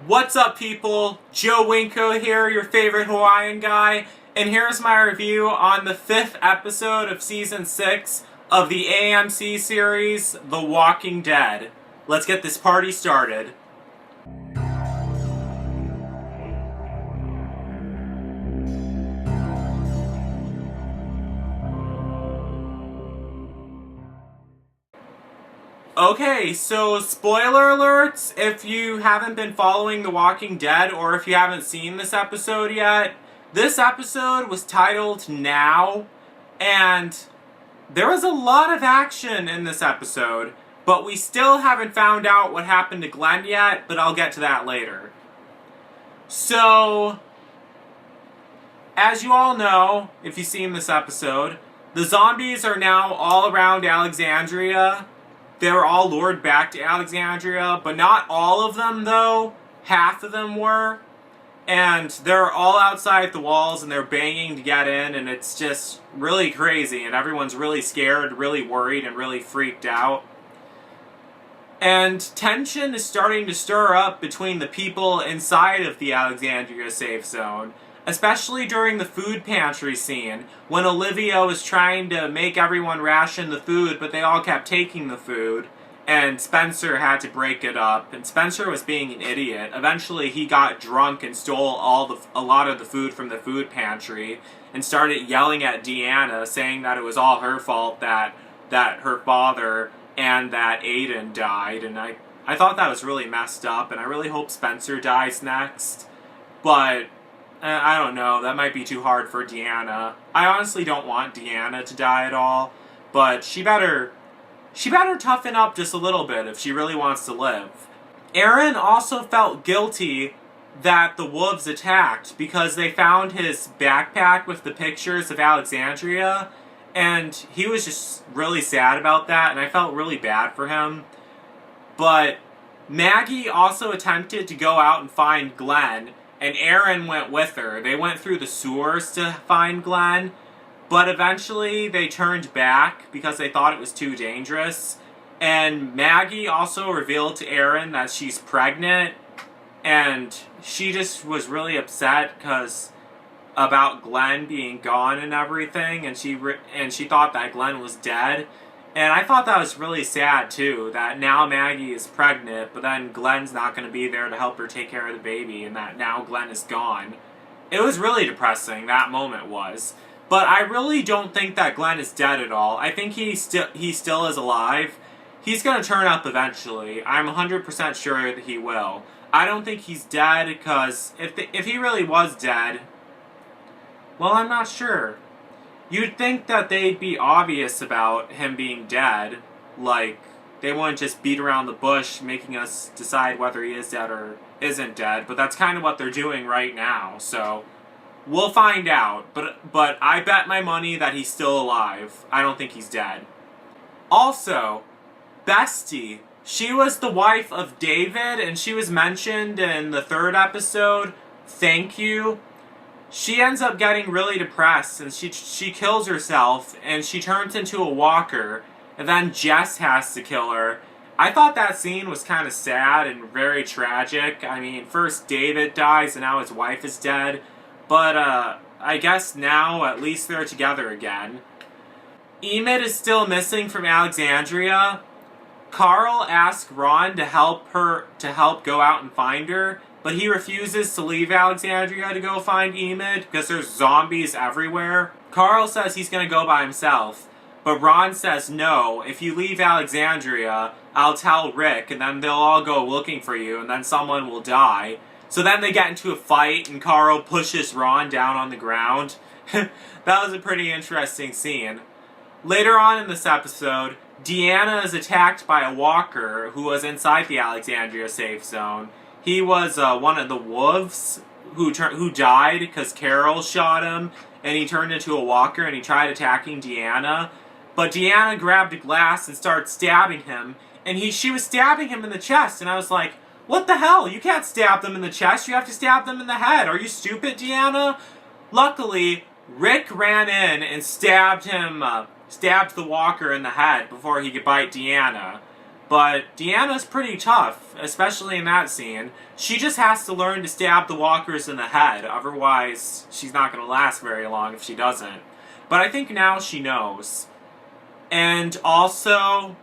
What's up, people? Joe Winko here, your favorite Hawaiian guy, and here's my review on the 5th episode of Season 6 of the AMC series, The Walking Dead. Let's get this party started. Okay, so spoiler alerts, if you haven't been following The Walking Dead or if you haven't seen this episode yet, this episode was titled Now, and there was a lot of action in this episode, but we still haven't found out what happened to Glenn yet, but I'll get to that later. So, as you all know, if you've seen this episode, the zombies are now all around Alexandria. They were all lured back to Alexandria, but not all of them, though. Half of them were. And they're all outside the walls, and they're banging to get in, and it's just really crazy, and everyone's really scared, really worried, and really freaked out. And tension is starting to stir up between the people inside of the Alexandria safe zone, especially during the food pantry scene, when Olivia was trying to make everyone ration the food, but they all kept taking the food, and Spencer had to break it up, and Spencer was being an idiot. Eventually he got drunk and stole a lot of the food from the food pantry, and started yelling at Deanna, saying that it was all her fault that her father and that Aiden died, and I thought that was really messed up, and I really hope Spencer dies next, but I don't know, that might be too hard for Deanna. I honestly don't want Deanna to die at all, but she better toughen up just a little bit if she really wants to live. Aaron also felt guilty that the wolves attacked because they found his backpack with the pictures of Alexandria, and he was just really sad about that, and I felt really bad for him. But Maggie also attempted to go out and find Glenn, and Aaron went with her. They went through the sewers to find Glenn, but eventually they turned back because they thought it was too dangerous. And Maggie also revealed to Aaron that she's pregnant, and she just was really upset about Glenn being gone and everything, and she thought that Glenn was dead. And I thought that was really sad, too, that now Maggie is pregnant, but then Glenn's not going to be there to help her take care of the baby, and that now Glenn is gone. It was really depressing, that moment was. But I really don't think that Glenn is dead at all. I think he still is alive. He's going to turn up eventually. I'm 100% sure that he will. I don't think he's dead, because if he really was dead, well, I'm not sure. You'd think that they'd be obvious about him being dead, like, they wouldn't just beat around the bush making us decide whether he is dead or isn't dead, but that's kind of what they're doing right now, so we'll find out, but I bet my money that he's still alive. I don't think he's dead. Also, Bestie, she was the wife of David, and she was mentioned in the 3rd episode, Thank You. She ends up getting really depressed, and she kills herself, and she turns into a walker, and then Jess has to kill her. I thought that scene was kind of sad and very tragic. I mean, first David dies, and now his wife is dead, but I guess now at least they're together again. Enid is still missing from Alexandria. Carl asks Ron to help go out and find her, but he refuses to leave Alexandria to go find Enid because there's zombies everywhere. Carl says he's going to go by himself, but Ron says no, if you leave Alexandria, I'll tell Rick, and then they'll all go looking for you, and then someone will die. So then they get into a fight, and Carl pushes Ron down on the ground. That was a pretty interesting scene. Later on in this episode, Deanna is attacked by a walker who was inside the Alexandria safe zone. He was one of the wolves who died because Carol shot him, and he turned into a walker, and he tried attacking Deanna. But Deanna grabbed a glass and started stabbing him, and she was stabbing him in the chest, and I was like, what the hell? You can't stab them in the chest, you have to stab them in the head. Are you stupid, Deanna? Luckily, Rick ran in and stabbed the walker in the head before he could bite Deanna. But Deanna's pretty tough, especially in that scene. She just has to learn to stab the walkers in the head, otherwise she's not going to last very long if she doesn't. But I think now she knows. And also,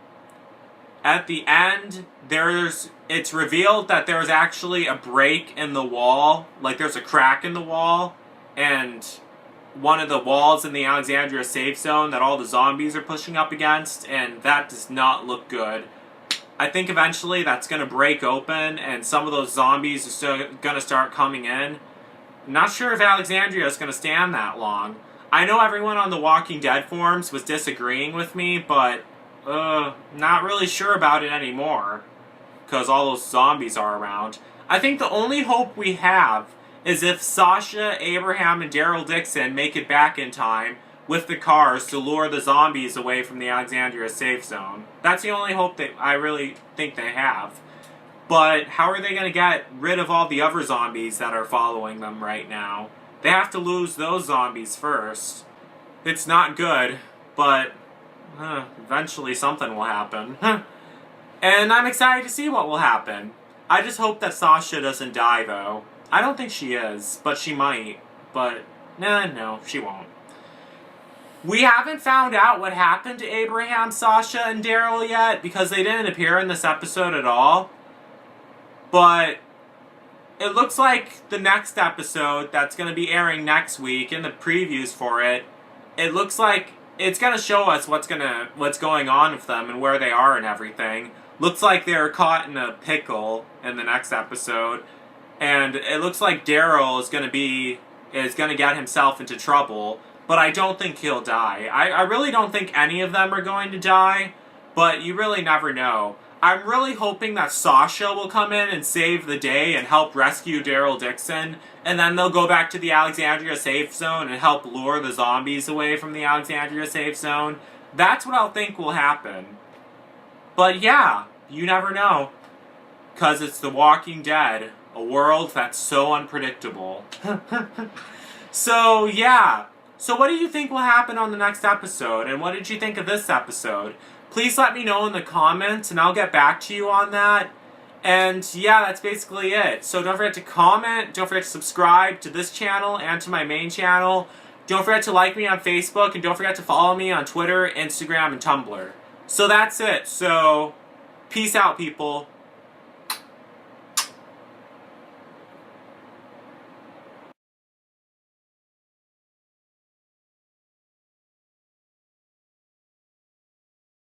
at the end, it's revealed that there's actually a break in the wall, like there's a crack in the wall, and one of the walls in the Alexandria safe zone that all the zombies are pushing up against, and that does not look good. I think eventually that's going to break open, and some of those zombies are still going to start coming in. I'm not sure if Alexandria is going to stand that long. I know everyone on the Walking Dead forums was disagreeing with me, but not really sure about it anymore, because all those zombies are around. I think the only hope we have is if Sasha, Abraham, and Daryl Dixon make it back in time with the cars to lure the zombies away from the Alexandria safe zone. That's the only hope that I really think they have. But how are they going to get rid of all the other zombies that are following them right now? They have to lose those zombies first. It's not good, but eventually something will happen. And I'm excited to see what will happen. I just hope that Sasha doesn't die, though. I don't think she is, but she might. But, no, she won't. We haven't found out what happened to Abraham, Sasha, and Daryl yet, because they didn't appear in this episode at all. But it looks like the next episode that's going to be airing next week, in the previews for it, it looks like it's going to show us what's going on with them and where they are and everything. Looks like they're caught in a pickle in the next episode. And it looks like Daryl is going to get himself into trouble. But I don't think he'll die. I really don't think any of them are going to die, but you really never know. I'm really hoping that Sasha will come in and save the day and help rescue Daryl Dixon, and then they'll go back to the Alexandria safe zone and help lure the zombies away from the Alexandria safe zone. That's what I'll think will happen. But yeah, you never know. 'Cause it's The Walking Dead, a world that's so unpredictable. So yeah. So what do you think will happen on the next episode, and what did you think of this episode? Please let me know in the comments, and I'll get back to you on that. And yeah, that's basically it. So don't forget to comment, don't forget to subscribe to this channel and to my main channel. Don't forget to like me on Facebook, and don't forget to follow me on Twitter, Instagram, and Tumblr. So that's it. So, peace out, people.